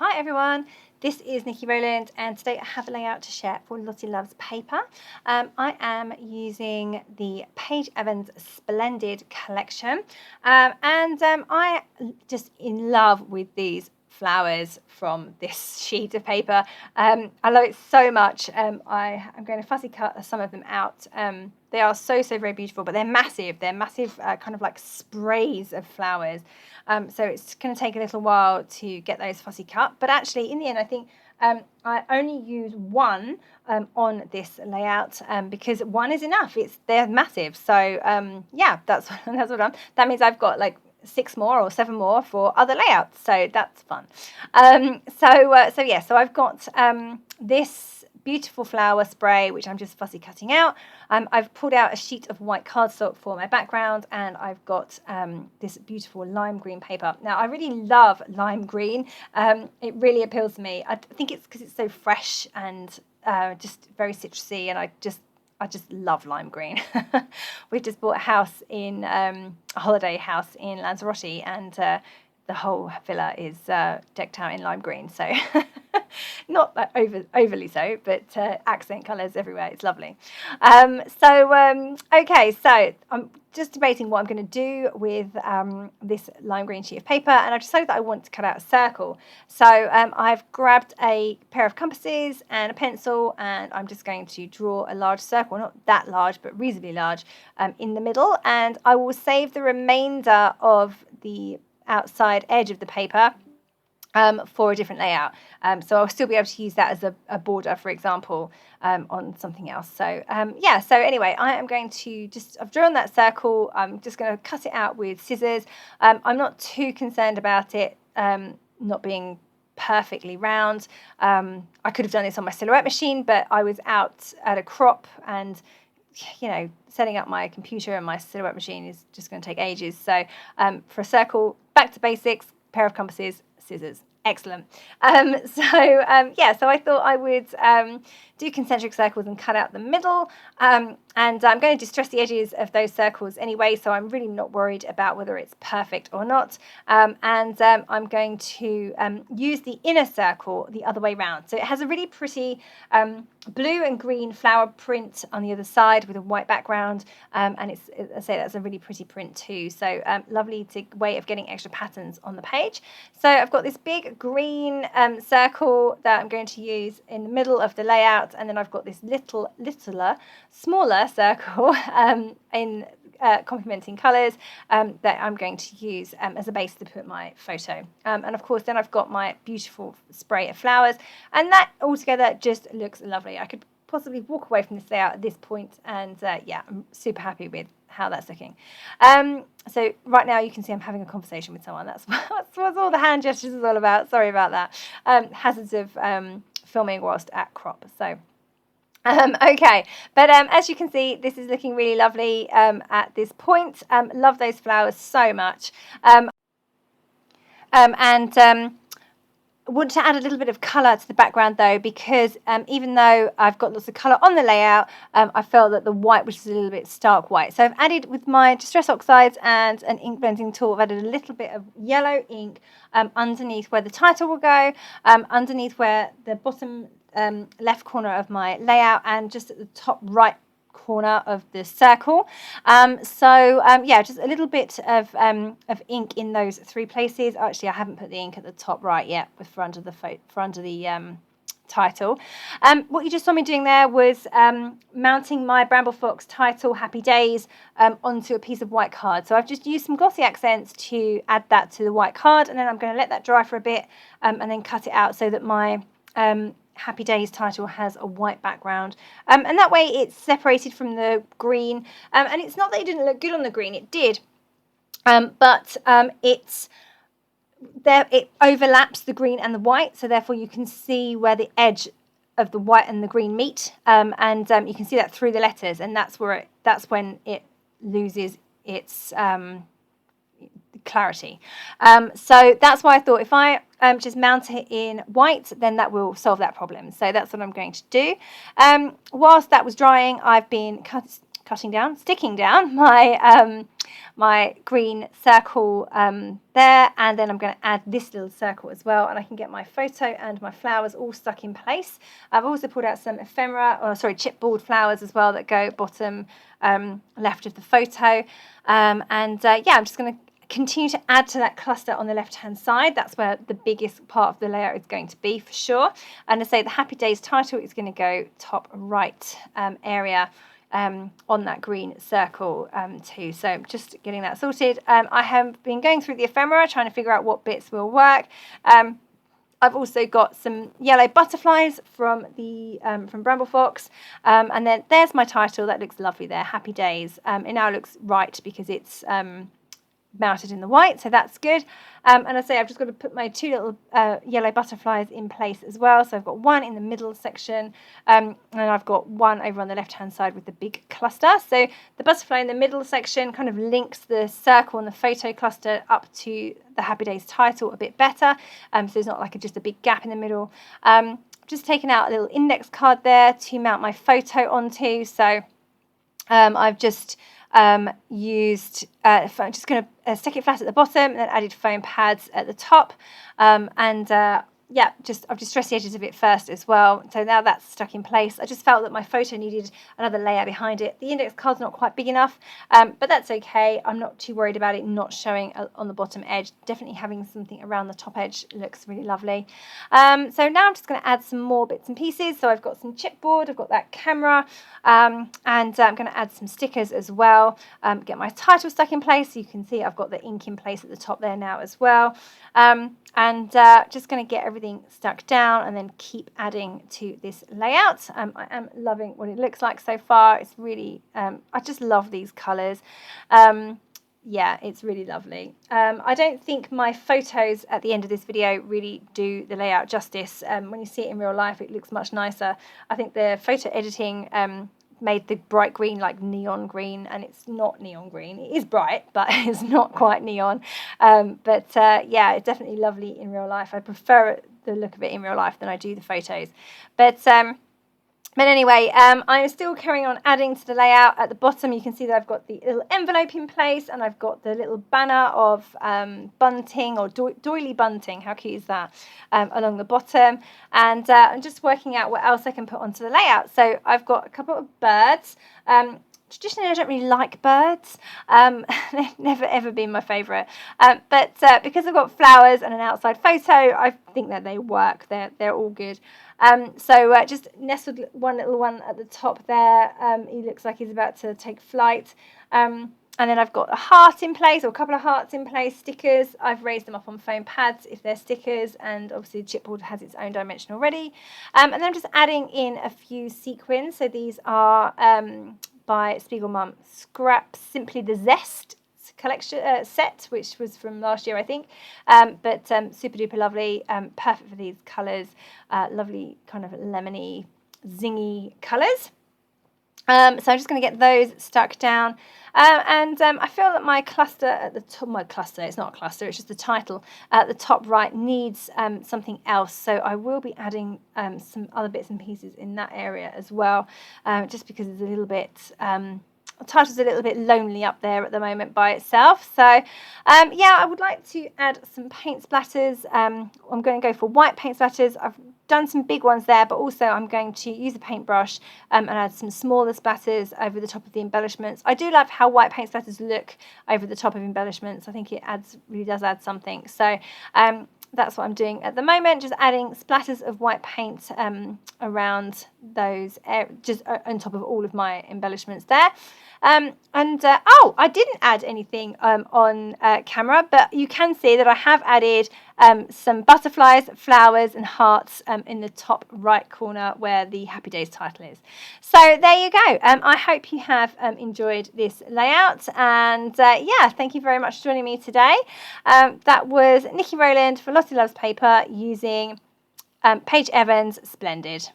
Hi everyone, this is Nikki Rowland and today I have a layout to share for Lottie Loves Paper. I am using the Paige Evans Splendid collection I just in love with these flowers from this sheet of paper. I love it so much. I am going to fussy cut some of them out. They are so very beautiful, but they're massive. They're massive kind of like sprays of flowers. So it's going to take a little while to get those fussy cut. But actually, in the end, I think I only use one on this layout because one is enough. They're massive. So yeah, that's what I'm done. That means I've got like 6 more or 7 more for other layouts, so that's fun. So I've got this beautiful flower spray which I'm just fussy cutting out. I've pulled out a sheet of white cardstock for my background, and I've got this beautiful lime green paper. Now I really love lime green. It really appeals to me. I think it's because it's so fresh and just very citrusy, and I just love lime green. We've just bought a house in a holiday house in Lanzarote, and the whole villa is decked out in lime green. So not that overly so, but accent colours everywhere. It's lovely. Okay, so I'm just debating what I'm going to do with this lime green sheet of paper, and I decided that I want to cut out a circle. So I've grabbed a pair of compasses and a pencil, and I'm just going to draw a large circle, not that large, but reasonably large, in the middle, and I will save the remainder of the outside edge of the paper for a different layout. So I'll still be able to use that as a border, for example, on something else. So yeah, so anyway, I am going to I've drawn that circle. I'm just going to cut it out with scissors. I'm not too concerned about it not being perfectly round. I could have done this on my silhouette machine, but I was out at a crop, and you know, setting up my computer and my silhouette machine is just going to take ages. So for a circle, back to basics, pair of compasses, scissors. Excellent. So I thought I would do concentric circles and cut out the middle. And I'm going to distress the edges of those circles anyway, so I'm really not worried about whether it's perfect or not. I'm going to use the inner circle the other way round. So it has a really pretty blue and green flower print on the other side with a white background, and I say that's a really pretty print too. So lovely way of getting extra patterns on the page. So I've got this big green circle that I'm going to use in the middle of the layout, and then I've got this smaller circle in complementing colours that I'm going to use as a base to put my photo. And of course then I've got my beautiful spray of flowers, and that altogether just looks lovely. I could possibly walk away from this layout at this point, and yeah, I'm super happy with how that's looking. So right now you can see I'm having a conversation with someone. That's what all the hand gestures is all about. Sorry about that. Hazards of filming whilst at crop. So okay, but as you can see, this is looking really lovely at this point. Love those flowers so much. Want to add a little bit of colour to the background though, because even though I've got lots of colour on the layout, I felt that the white was a little bit stark white. So I've added, with my Distress Oxides and an ink blending tool, I've added a little bit of yellow ink underneath where the title will go, underneath where the bottom left corner of my layout, and just at the top right corner of the circle. Yeah, just a little bit of ink in those 3 places. Actually, I haven't put the ink at the top right yet, with for under the title. What you just saw me doing there was mounting my Bramble Fox title, Happy Days, onto a piece of white card. So I've just used some glossy accents to add that to the white card, and then I'm going to let that dry for a bit and then cut it out so that my Happy Days title has a white background, and that way it's separated from the green, and it's not that it didn't look good on the green, it did, but it overlaps the green and the white, so therefore you can see where the edge of the white and the green meet, and you can see that through the letters, and that's when it loses its clarity. So that's why I thought if I just mount it in white, then that will solve that problem. So that's what I'm going to do. Whilst that was drying, I've been sticking down my my green circle there, and then I'm going to add this little circle as well, and I can get my photo and my flowers all stuck in place. I've also pulled out some chipboard flowers as well that go bottom left of the photo, yeah, I'm just going to continue to add to that cluster on the left hand side. That's where the biggest part of the layout is going to be for sure. And I say the Happy Days title is going to go top right area on that green circle too. So just getting that sorted. I have been going through the ephemera trying to figure out what bits will work. I've also got some yellow butterflies from the from Bramble Fox, and then there's my title. That looks lovely there, Happy Days. It now looks right because it's mounted in the white, so that's good. And I say I've just got to put my two little yellow butterflies in place as well. So I've got one in the middle section, and I've got one over on the left hand side with the big cluster. So the butterfly in the middle section kind of links the circle and the photo cluster up to the Happy Days title a bit better, so there's not like just a big gap in the middle. Just taken out a little index card there to mount my photo onto. So I've just used I'm just going to stick it flat at the bottom and then added foam pads at the top, I've distressed the edges of it first as well. So now that's stuck in place. I just felt that my photo needed another layer behind it. The index card's not quite big enough, but that's okay. I'm not too worried about it not showing on the bottom edge. Definitely having something around the top edge looks really lovely. So now I'm just going to add some more bits and pieces. So I've got some chipboard, I've got that camera, and I'm going to add some stickers as well. Get my title stuck in place. So you can see I've got the ink in place at the top there now as well. Just going to get everything stuck down and then keep adding to this layout. I am loving what it looks like so far. It's really, I just love these colours. Yeah, it's really lovely. I don't think my photos at the end of this video really do the layout justice. When you see it in real life, it looks much nicer. I think the photo editing made the bright green like neon green, and it's not neon green. It is bright, but it's not quite neon. Yeah, it's definitely lovely in real life. I prefer the look of it in real life than I do the photos. But anyway, I'm still carrying on adding to the layout. At the bottom, you can see that I've got the little envelope in place, and I've got the little banner of bunting or doily bunting. How cute is that? Along the bottom. And I'm just working out what else I can put onto the layout. So I've got a couple of birds. Traditionally, I don't really like birds. They've never ever been my favourite. But because I've got flowers and an outside photo, I think that they work. They're all good. So just nestled one little one at the top there. He looks like he's about to take flight. And then I've got a heart in place, or a couple of hearts in place, stickers. I've raised them up on foam pads if they're stickers, and obviously the chipboard has its own dimension already. And then I'm just adding in a few sequins. So these are by Spiegelmum Scraps, Simply the Zest collection set, which was from last year, I think. But super duper lovely, perfect for these colours. Lovely kind of lemony, zingy colours. So I'm just going to get those stuck down. I feel that my cluster at the top, it's not a cluster, it's just the title, at the top right needs something else. So I will be adding some other bits and pieces in that area as well, just because it's a little bit, the title's a little bit lonely up there at the moment by itself. So yeah, I would like to add some paint splatters. I'm going to go for white paint splatters. I've done some big ones there, but also I'm going to use a paintbrush and add some smaller splatters over the top of the embellishments. I do love how white paint splatters look over the top of embellishments. I think it really does add something. So that's what I'm doing at the moment, just adding splatters of white paint around those, just on top of all of my embellishments there. Oh, I didn't add anything on camera, but you can see that I have added some butterflies, flowers and hearts in the top right corner where the Happy Days title is. So there you go. I hope you have enjoyed this layout, and yeah, thank you very much for joining me today. That was Niki Rowland for Lottie Loves Paper using Paige Evans Splendid.